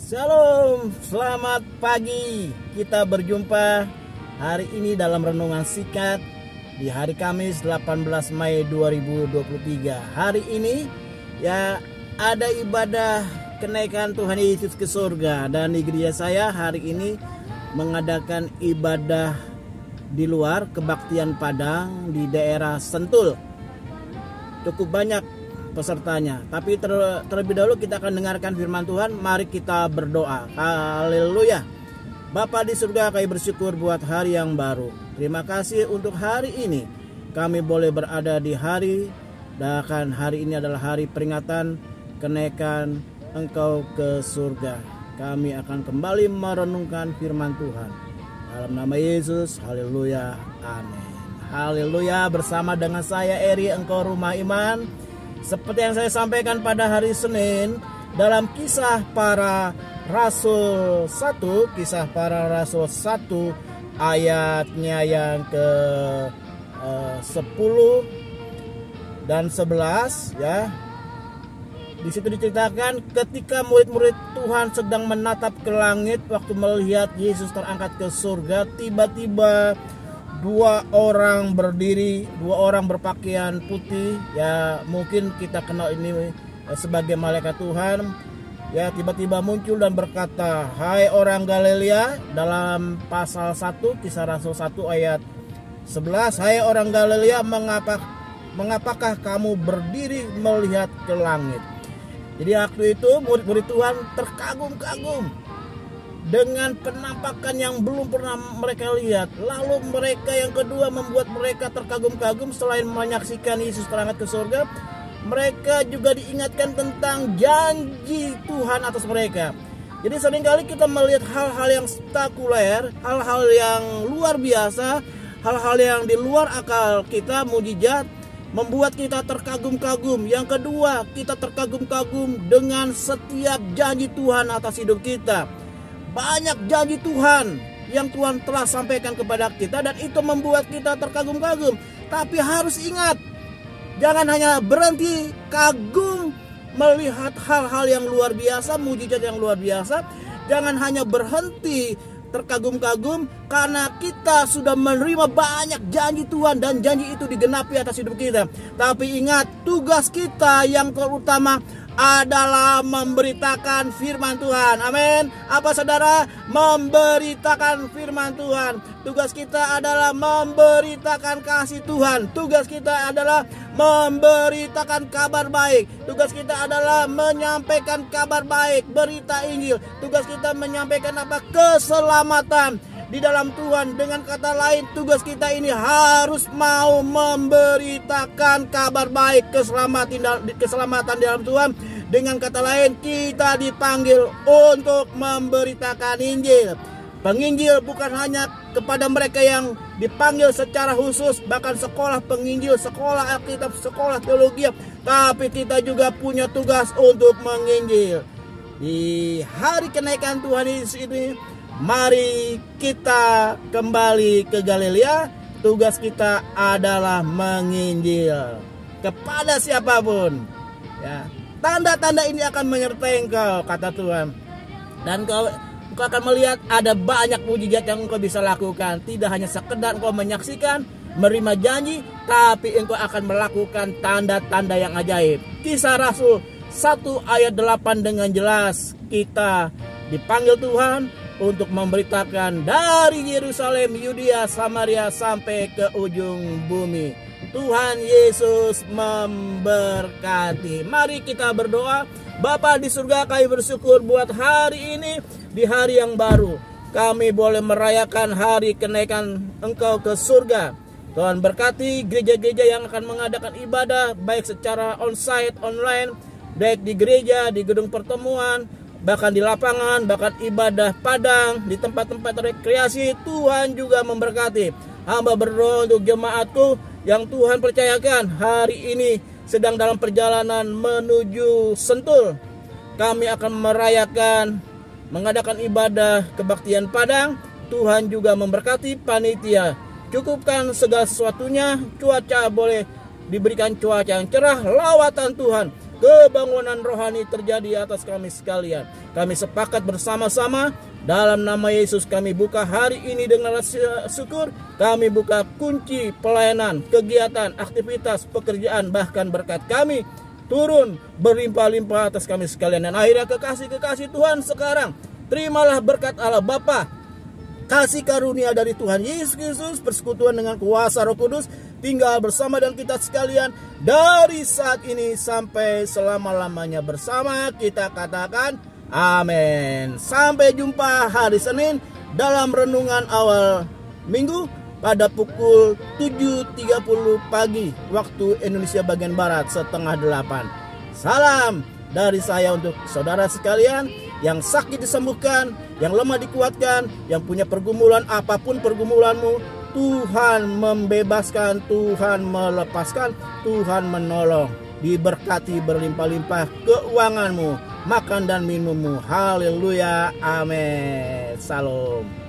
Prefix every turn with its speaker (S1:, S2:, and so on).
S1: Shalom, selamat pagi. Kita berjumpa hari ini dalam renungan singkat di hari Kamis 18 Mei 2023. Hari ini ya ada ibadah kenaikan Tuhan Yesus ke surga, dan di gereja saya hari ini mengadakan ibadah di luar kebaktian Padang di daerah Sentul. Cukup banyak pesertanya, tapi terlebih dahulu kita akan dengarkan firman Tuhan. Mari kita berdoa. Haleluya. Bapa di surga, kami bersyukur buat hari yang baru. Terima kasih untuk hari ini kami boleh berada di hari, dan hari ini adalah hari peringatan kenaikan Engkau ke surga. Kami akan kembali merenungkan firman Tuhan dalam nama Yesus. Haleluya, amin. Haleluya. Bersama dengan saya Eri, engkau rumah iman. Seperti yang saya sampaikan pada hari Senin, dalam Kisah Para Rasul 1, Kisah Para Rasul 1 ayatnya yang ke 10 dan 11 ya. Di situ diceritakan ketika murid-murid Tuhan sedang menatap ke langit waktu melihat Yesus terangkat ke surga, tiba-tiba dua orang berdiri, dua orang berpakaian putih, ya mungkin kita kenal ini sebagai malaikat Tuhan, ya tiba-tiba muncul dan berkata, "Hai orang Galilea," dalam pasal 1 Kisah Rasul 1 ayat 11, "Hai orang Galilea, mengapakah kamu berdiri melihat ke langit?" Jadi waktu itu murid-murid Tuhan terkagum-kagum dengan penampakan yang belum pernah mereka lihat. Lalu mereka yang kedua membuat mereka terkagum-kagum. Selain menyaksikan Yesus terangkat ke surga, mereka juga diingatkan tentang janji Tuhan atas mereka. Jadi seringkali kita melihat hal-hal yang spektakuler, hal-hal yang luar biasa, hal-hal yang di luar akal kita, mujizat, membuat kita terkagum-kagum. Yang kedua, kita terkagum-kagum dengan setiap janji Tuhan atas hidup kita. Banyak janji Tuhan yang Tuhan telah sampaikan kepada kita, dan itu membuat kita terkagum-kagum. Tapi harus ingat, jangan hanya berhenti kagum melihat hal-hal yang luar biasa, mujizat yang luar biasa. Jangan hanya berhenti terkagum-kagum karena kita sudah menerima banyak janji Tuhan dan janji itu digenapi atas hidup kita. Tapi ingat, tugas kita yang terutama adalah memberitakan firman Tuhan. Amin. Apa saudara? Memberitakan firman Tuhan. Tugas kita adalah memberitakan kasih Tuhan. Tugas kita adalah memberitakan kabar baik. Tugas kita adalah menyampaikan kabar baik, berita Injil. Tugas kita menyampaikan apa? Keselamatan di dalam Tuhan. Dengan kata lain, tugas kita ini harus mau memberitakan kabar baik, keselamatan di dalam Tuhan. Dengan kata lain, kita dipanggil untuk memberitakan Injil. Penginjil bukan hanya kepada mereka yang dipanggil secara khusus, bahkan sekolah penginjil, sekolah Alkitab, sekolah teologi, tapi kita juga punya tugas untuk menginjil. Di hari kenaikan Tuhan Yesus ini, mari kita kembali ke Galilea. Tugas kita adalah menginjil kepada siapapun. Ya, tanda-tanda ini akan menyertai engkau, kata Tuhan. Dan engkau akan melihat ada banyak mujizat yang engkau bisa lakukan. Tidak hanya sekedar engkau menyaksikan, menerima janji, tapi engkau akan melakukan tanda-tanda yang ajaib. Kisah Rasul 1 ayat 8 dengan jelas, kita dipanggil Tuhan untuk memberitakan dari Yerusalem, Yudea, Samaria sampai ke ujung bumi. Tuhan Yesus memberkati. Mari kita berdoa. Bapa di surga, kami bersyukur buat hari ini, di hari yang baru. Kami boleh merayakan hari kenaikan Engkau ke surga. Tuhan berkati gereja-gereja yang akan mengadakan ibadah, baik secara onsite, online, baik di gereja, di gedung pertemuan, bahkan di lapangan, bahkan ibadah padang, di tempat-tempat rekreasi. Tuhan juga memberkati. Hamba berdoa untuk jemaatku yang Tuhan percayakan hari ini sedang dalam perjalanan menuju Sentul. Kami akan mengadakan ibadah kebaktian Padang. Tuhan juga memberkati panitia. Cukupkan segala sesuatunya. Cuaca boleh diberikan cuaca yang cerah, lawatan Tuhan. kebangunan rohani terjadi atas kami sekalian. Kami sepakat bersama-sama dalam nama Yesus kami buka hari ini dengan rasa syukur. Kami buka kunci pelayanan, kegiatan, aktivitas, pekerjaan, bahkan berkat kami turun berlimpah-limpah atas kami sekalian. Dan akhirnya kekasih-kekasih Tuhan sekarang, terimalah berkat Allah Bapa, kasih karunia dari Tuhan Yesus Kristus, persekutuan dengan kuasa Roh Kudus, tinggal bersama dengan kita sekalian dari saat ini sampai selama-lamanya bersama. Kita katakan amin. Sampai jumpa hari Senin dalam renungan awal minggu pada pukul 7.30 pagi waktu Indonesia bagian Barat, setengah 8. Salam dari saya untuk saudara sekalian, yang sakit disembuhkan, yang lemah dikuatkan, yang punya pergumulan apapun pergumulanmu, Tuhan membebaskan, Tuhan melepaskan, Tuhan menolong. Diberkati berlimpah-limpah keuanganmu, makan dan minummu. Haleluya, amin. Salam.